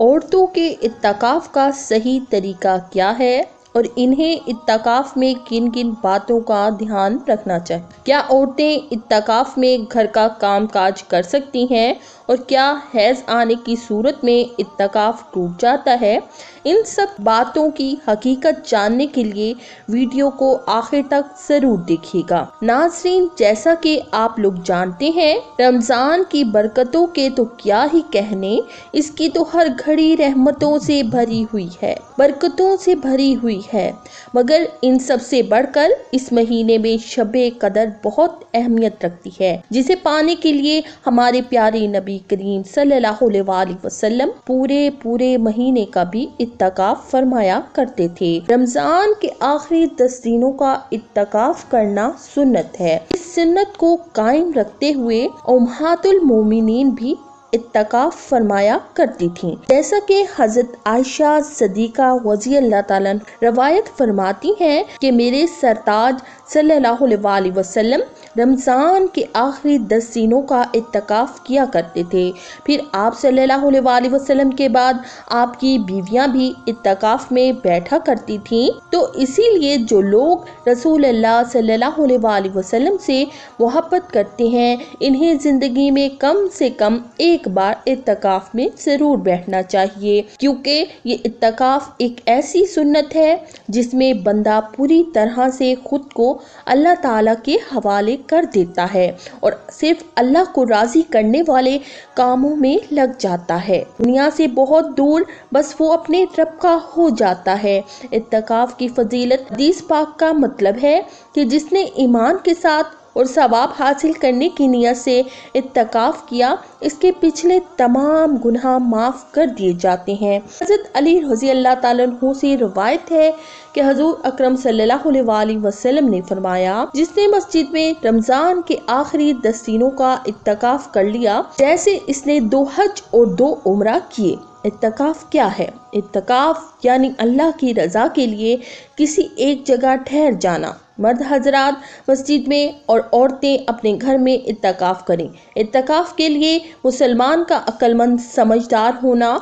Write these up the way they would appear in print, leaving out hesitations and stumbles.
عورتوں کے اعتکاف کا صحیح طریقہ کیا ہے اور انہیں اعتکاف میں کن کن باتوں کا دھیان رکھنا چاہیے؟ کیا عورتیں اعتکاف میں گھر کا کام کاج کر سکتی ہیں اور کیا حیض آنے کی صورت میں اعتکاف ٹوٹ جاتا ہے؟ ان سب باتوں کی حقیقت جاننے کے لیے ویڈیو کو آخر تک ضرور دیکھیے گا۔ ناظرین، جیسا کہ آپ لوگ جانتے ہیں، رمضان کی برکتوں کے تو کیا ہی کہنے، اس کی تو ہر گھڑی رحمتوں سے بھری ہوئی ہے، برکتوں سے بھری ہوئی ہے، مگر ان سب سے بڑھ کر اس مہینے میں شب قدر بہت اہمیت رکھتی ہے، جسے پانے کے لیے ہمارے پیارے نبی کریم صلی اللہ علیہ وسلم پورے مہینے کا بھی اعتکاف فرمایا کرتے تھے۔ رمضان کے آخری 10 دنوں کا اعتکاف کرنا سنت ہے۔ اس سنت کو قائم رکھتے ہوئے امہات المومنین بھی اعتکاف فرمایا کرتی تھیں، جیسا کہ حضرت عائشہ صدیقہ رضی اللہ تعالیٰ روایت فرماتی ہیں کہ میرے سرتاج صلی اللہ علیہ وسلم رمضان کے آخری 10 دنوں کا اعتکاف کیا کرتے تھے۔ پھر آپ صلی اللہ علیہ وسلم کے بعد آپ کی بیویاں بھی اعتکاف میں بیٹھا کرتی تھیں، تو اسی لیے جو لوگ رسول اللہ صلی اللہ علیہ وسلم سے محبت کرتے ہیں، انہیں زندگی میں کم سے کم ایک بار اعتکاف میں ضرور بیٹھنا چاہیے، کیونکہ یہ اعتکاف ایک ایسی سنت ہے جس میں بندہ پوری طرح سے خود کو اللہ تعالیٰ کے حوالے کر دیتا ہے اور صرف اللہ کو راضی کرنے والے کاموں میں لگ جاتا ہے، دنیا سے بہت دور بس وہ اپنے رب کا ہو جاتا ہے۔ اعتکاف کی فضیلت، حدیث پاک کا مطلب ہے کہ جس نے ایمان کے ساتھ اور ثواب حاصل کرنے کی نیت سے اعتکاف کیا، اس کے پچھلے تمام گناہ معاف کر دیے جاتے ہیں۔ حضرت علی رضی اللہ تعالیٰ عنہ سے روایت ہے کہ حضور اکرم صلی اللہ علیہ وسلم نے فرمایا، جس نے مسجد میں رمضان کے آخری 10 دنوں کا اعتکاف کر لیا، جیسے اس نے 2 حج اور 2 عمرہ کیے۔ اعتکاف کیا ہے؟ اعتکاف یعنی اللہ کی رضا کے لیے کسی ایک جگہ ٹھہر جانا۔ مرد حضرات مسجد میں اور عورتیں اپنے گھر میں اعتکاف کریں۔ اعتکاف کے لیے مسلمان کا عقل مند سمجھدار ہونا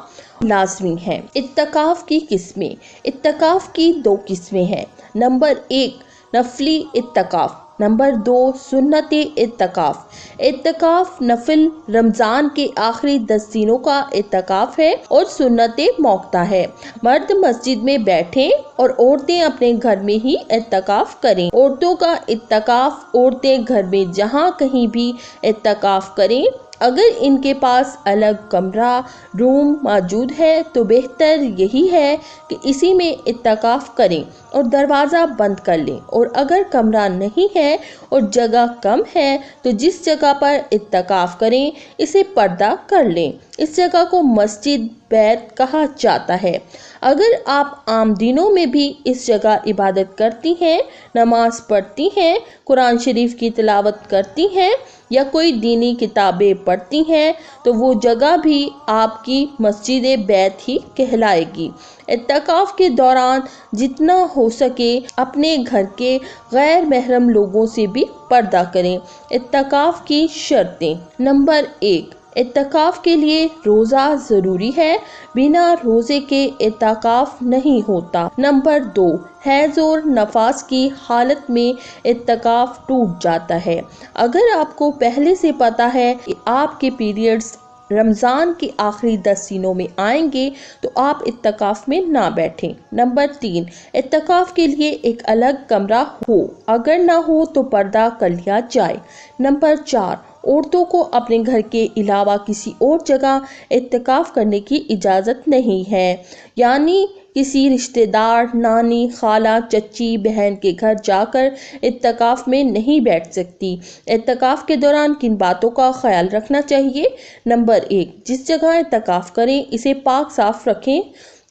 لازمی ہے۔ اعتکاف کی قسمیں۔ اعتکاف کی 2 قسمیں ہیں۔ نمبر 1 نفلی اعتکاف، نمبر 2 سنت اعتکاف۔ اعتکاف نفل رمضان کے آخری 10 دنوں کا اعتکاف ہے اور سنت موقتہ ہے۔ مرد مسجد میں بیٹھیں اور عورتیں اپنے گھر میں ہی اعتکاف کریں۔ عورتوں کا اعتکاف، عورتیں گھر میں جہاں کہیں بھی اعتکاف کریں۔ اگر ان کے پاس الگ کمرہ روم موجود ہے تو بہتر یہی ہے کہ اسی میں اعتکاف کریں اور دروازہ بند کر لیں، اور اگر کمرہ نہیں ہے اور جگہ کم ہے تو جس جگہ پر اعتکاف کریں اسے پردہ کر لیں۔ اس جگہ کو مسجد بیت کہا جاتا ہے۔ اگر آپ عام دنوں میں بھی اس جگہ عبادت کرتی ہیں، نماز پڑھتی ہیں، قرآن شریف کی تلاوت کرتی ہیں یا کوئی دینی کتابیں پڑھتی ہیں تو وہ جگہ بھی آپ کی مسجد بیت ہی کہلائے گی۔ اعتکاف کے دوران جتنا ہو سکے اپنے گھر کے غیر محرم لوگوں سے بھی پردہ کریں۔ اعتکاف کی شرطیں۔ نمبر 1 اعتکاف کے لیے روزہ ضروری ہے، بنا روزے کے اعتکاف نہیں ہوتا۔ نمبر 2 حیض اور نفاس کی حالت میں اعتکاف ٹوٹ جاتا ہے۔ اگر آپ کو پہلے سے پتا ہے کہ آپ کے پیریڈز رمضان کے آخری 10 دنوں میں آئیں گے تو آپ اعتکاف میں نہ بیٹھیں۔ نمبر 3 اعتکاف کے لیے ایک الگ کمرہ ہو، اگر نہ ہو تو پردہ کر لیا جائے۔ نمبر 4 عورتوں کو اپنے گھر کے علاوہ کسی اور جگہ اعتکاف کرنے کی اجازت نہیں ہے، یعنی کسی رشتہ دار، نانی، خالہ، چچی، بہن کے گھر جا کر اعتکاف میں نہیں بیٹھ سکتی۔ اعتکاف کے دوران کن باتوں کا خیال رکھنا چاہیے؟ نمبر 1 جس جگہ اعتکاف کریں اسے پاک صاف رکھیں،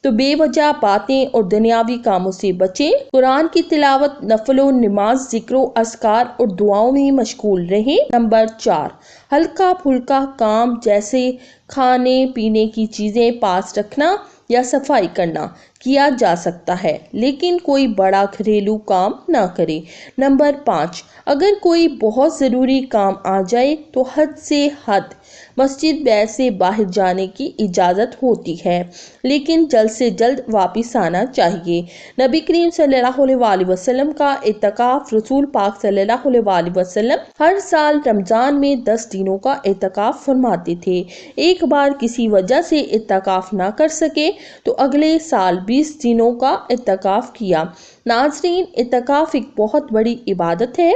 تو بے وجہ باتیں اور دنیاوی کاموں سے بچیں۔ قرآن کی تلاوت، نفل و نماز، ذکر و اذکار اور دعاؤں میں مشغول رہیں۔ نمبر 4 ہلکا پھلکا کام جیسے کھانے پینے کی چیزیں پاس رکھنا یا صفائی کرنا کیا جا سکتا ہے، لیکن کوئی بڑا گھریلو کام نہ کرے۔ نمبر 5 اگر کوئی بہت ضروری کام آ جائے تو حد سے حد مسجد بیت سے باہر جانے کی اجازت ہوتی ہے، لیکن جلد سے جلد واپس آنا چاہیے۔ نبی کریم صلی اللہ علیہ وسلم کا اعتکاف۔ رسول پاک صلی اللہ علیہ وسلم ہر سال رمضان میں 10 دنوں کا اعتکاف فرماتے تھے۔ ایک بار کسی وجہ سے اعتکاف نہ کر سکے تو اگلے سال 20 دنوں کا اعتکاف کیا۔ ناظرین، اعتکاف ایک بہت بڑی عبادت ہے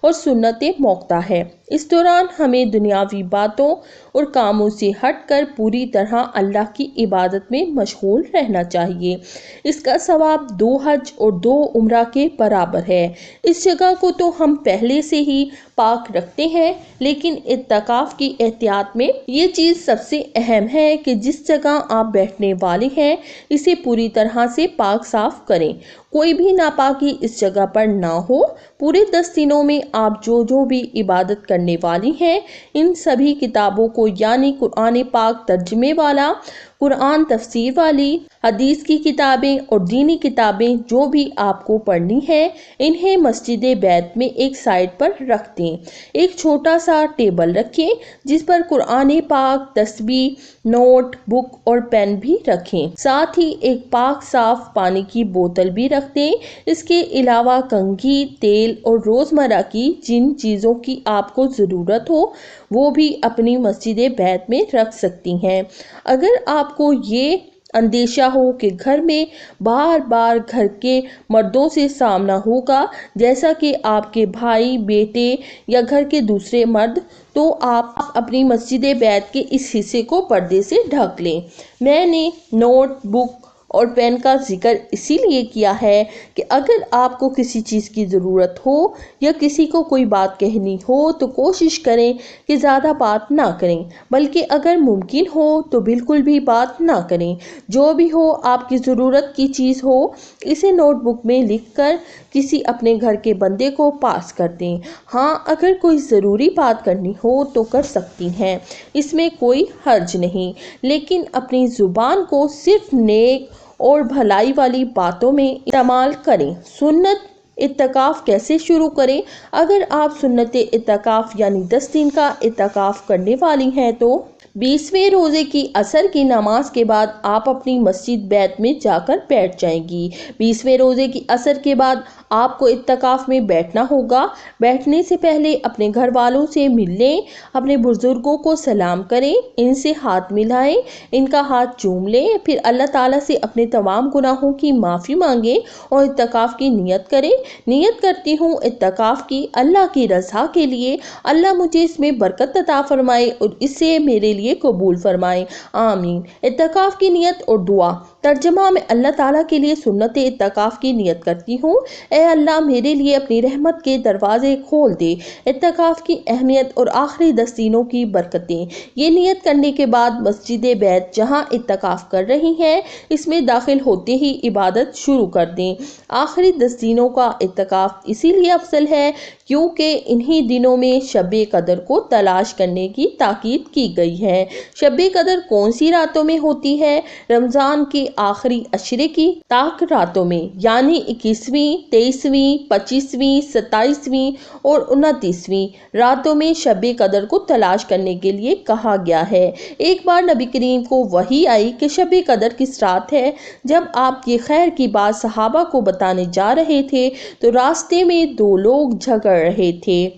اور سنت موقتہ ہے۔ اس دوران ہمیں دنیاوی باتوں اور کاموں سے ہٹ کر پوری طرح اللہ کی عبادت میں مشغول رہنا چاہیے۔ اس کا ثواب 2 حج اور 2 عمرہ کے برابر ہے۔ اس جگہ کو تو ہم پہلے سے ہی پاک رکھتے ہیں، لیکن اعتکاف کی احتیاط میں یہ چیز سب سے اہم ہے کہ جس جگہ آپ بیٹھنے والے ہیں اسے پوری طرح سے پاک صاف کریں، کوئی بھی ناپاکی اس جگہ پر نہ ہو۔ پورے 10 دنوں میں آپ جو بھی عبادت کرنے والی ہیں ان سبھی کتابوں کو، یعنی قرآن پاک ترجمے والا، قرآن تفسیر والی، حدیث کی کتابیں اور دینی کتابیں جو بھی آپ کو پڑھنی ہے، انہیں مسجد بیت میں ایک سائڈ پر رکھ دیں۔ ایک چھوٹا سا ٹیبل رکھیں جس پر قرآن پاک، تسبیح، نوٹ بک اور پین بھی رکھیں۔ ساتھ ہی ایک پاک صاف پانی کی بوتل بھی رکھ دیں۔ اس کے علاوہ کنگھی، تیل اور روزمرہ کی جن چیزوں کی آپ کو ضرورت ہو وہ بھی اپنی مسجد بیت میں رکھ سکتی ہیں۔ اگر آپ کو یہ اندیشہ ہو کہ گھر میں بار بار گھر کے مردوں سے سامنا ہوگا، جیسا کہ آپ کے بھائی، بیٹے یا گھر کے دوسرے مرد، تو آپ اپنی مسجد بیت کے اس حصے کو پردے سے ڈھک لیں۔ میں نے نوٹ بک اور پین کا ذکر اسی لیے کیا ہے کہ اگر آپ کو کسی چیز کی ضرورت ہو یا کسی کو کوئی بات کہنی ہو تو کوشش کریں کہ زیادہ بات نہ کریں، بلکہ اگر ممکن ہو تو بالکل بھی بات نہ کریں۔ جو بھی ہو، آپ کی ضرورت کی چیز ہو، اسے نوٹ بک میں لکھ کر کسی اپنے گھر کے بندے کو پاس کر دیں۔ ہاں، اگر کوئی ضروری بات کرنی ہو تو کر سکتی ہیں، اس میں کوئی حرج نہیں، لیکن اپنی زبان کو صرف نیک اور بھلائی والی باتوں میں استعمال کریں۔ سنت اعتکاف کیسے شروع کریں؟ اگر آپ سنت اعتکاف یعنی 10 دن کا اعتکاف کرنے والی ہیں تو 20ویں روزے کی عصر کی نماز کے بعد آپ اپنی مسجد بیت میں جا کر بیٹھ جائیں گی۔ 20ویں روزے کی عصر کے بعد آپ کو اعتکاف میں بیٹھنا ہوگا۔ بیٹھنے سے پہلے اپنے گھر والوں سے مل لیں، اپنے بزرگوں کو سلام کریں، ان سے ہاتھ ملائیں، ان کا ہاتھ چوم لیں، پھر اللہ تعالیٰ سے اپنے تمام گناہوں کی معافی مانگیں اور اعتکاف کی نیت کریں۔ نیت کرتی ہوں اعتکاف کی اللہ کی رضا کے لیے، اللہ مجھے اس میں برکت عطا فرمائے اور اسے میرے لیے قبول فرمائے، آمین۔ اعتکاف کی نیت اور دعا۔ ترجمہ: میں اللہ تعالیٰ کے لیے سنت اعتکاف کی نیت کرتی ہوں۔ اے اللہ، میرے لیے اپنی رحمت کے دروازے کھول دے۔ اعتکاف کی اہمیت اور آخری 10 دنوں کی برکتیں۔ یہ نیت کرنے کے بعد مسجد بیت جہاں اعتکاف کر رہی ہیں اس میں داخل ہوتے ہی عبادت شروع کر دیں۔ آخری 10 دنوں کا اعتکاف اسی لیے افضل ہے کیونکہ انہی دنوں میں شب قدر کو تلاش کرنے کی تاکید کی گئی ہے۔ شب قدر کون سی راتوں میں ہوتی ہے؟ رمضان کے آخری عشرے کی طاق راتوں میں، یعنی 21ویں، 23ویں، 25ویں، 27ویں اور 29ویں راتوں میں شب قدر کو تلاش کرنے کے لیے کہا گیا ہے۔ ایک بار نبی کریم کو وحی آئی کہ شب قدر کس رات ہے۔ جب آپ یہ خیر کی بات صحابہ کو بتانے جا رہے تھے تو راستے میں 2 لوگ جھگڑ رہے تھے۔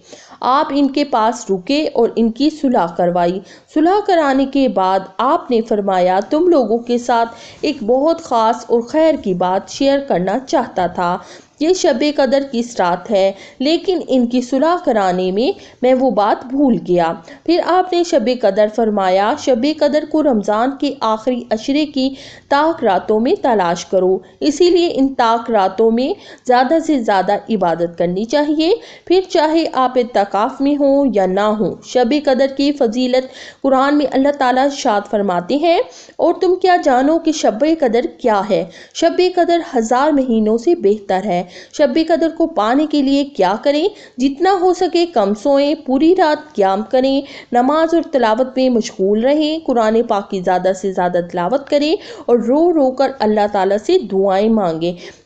آپ ان کے پاس رکے اور ان کی صلح کروائی۔ صلح کرانے کے بعد آپ نے فرمایا، تم لوگوں کے ساتھ ایک بہت خاص اور خیر کی بات شیئر کرنا چاہتا تھا۔ یہ شب قدر کس رات ہے، لیکن ان کی صلح کرانے میں وہ بات بھول گیا۔ پھر آپ نے شب قدر فرمایا، شب قدر کو رمضان کے آخری عشرے کی طاق راتوں میں تلاش کرو، اسی لیے ان طاق راتوں میں زیادہ سے زیادہ عبادت کرنی چاہیے، پھر چاہے آپ اعتکاف میں ہوں یا نہ ہوں۔ شب قدر کی فضیلت قرآن میں اللہ تعالیٰ ارشاد فرماتے ہیں، اور تم کیا جانو کہ شب قدر کیا ہے؟ شب قدر 1000 مہینوں سے بہتر ہے۔ شب قدر کو پانے کے لیے کیا کریں؟ جتنا ہو سکے کم سوئیں، پوری رات قیام کریں، نماز اور تلاوت میں مشغول رہیں، قرآن پاک کی زیادہ سے زیادہ تلاوت کریں اور رو رو کر اللہ تعالیٰ سے دعائیں مانگیں۔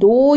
2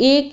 1,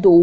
2,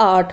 8,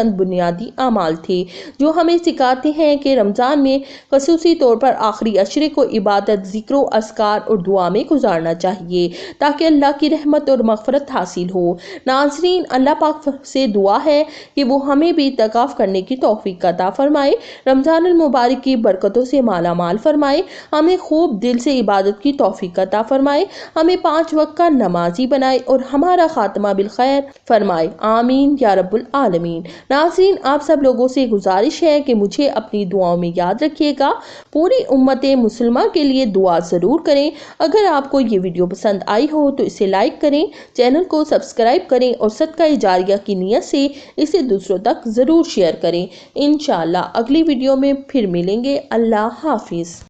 چند بنیادی اعمال تھے جو ہمیں سکھاتے ہیں کہ رمضان میں خصوصی طور پر آخری عشرے کو عبادت، ذکر و اذکار اور دعا میں گزارنا چاہیے تاکہ اللہ کی رحمت اور مغفرت حاصل ہو۔ ناظرین، اللہ پاک سے دعا ہے کہ وہ ہمیں بھی اعتکاف کرنے کی توفیق عطا فرمائے، رمضان المبارک کی برکتوں سے مالا مال فرمائے، ہمیں خوب دل سے عبادت کی توفیق عطا فرمائے، ہمیں 5 وقت کا نمازی بنائے اور ہمارا خاتمہ بالخیر فرمائے، آمین یا رب العالمین۔ ناظرین، آپ سب لوگوں سے گزارش ہے کہ مجھے اپنی دعاؤں میں یاد رکھیے گا، پوری امت مسلمہ کے لیے دعا ضرور کریں۔ اگر آپ کو یہ ویڈیو پسند آئی ہو تو اسے لائک کریں، چینل کو سبسکرائب کریں اور صدقہ جاریہ کی نیت سے اسے دوسروں تک ضرور شیئر کریں۔ انشاءاللہ اگلی ویڈیو میں پھر ملیں گے۔ اللہ حافظ۔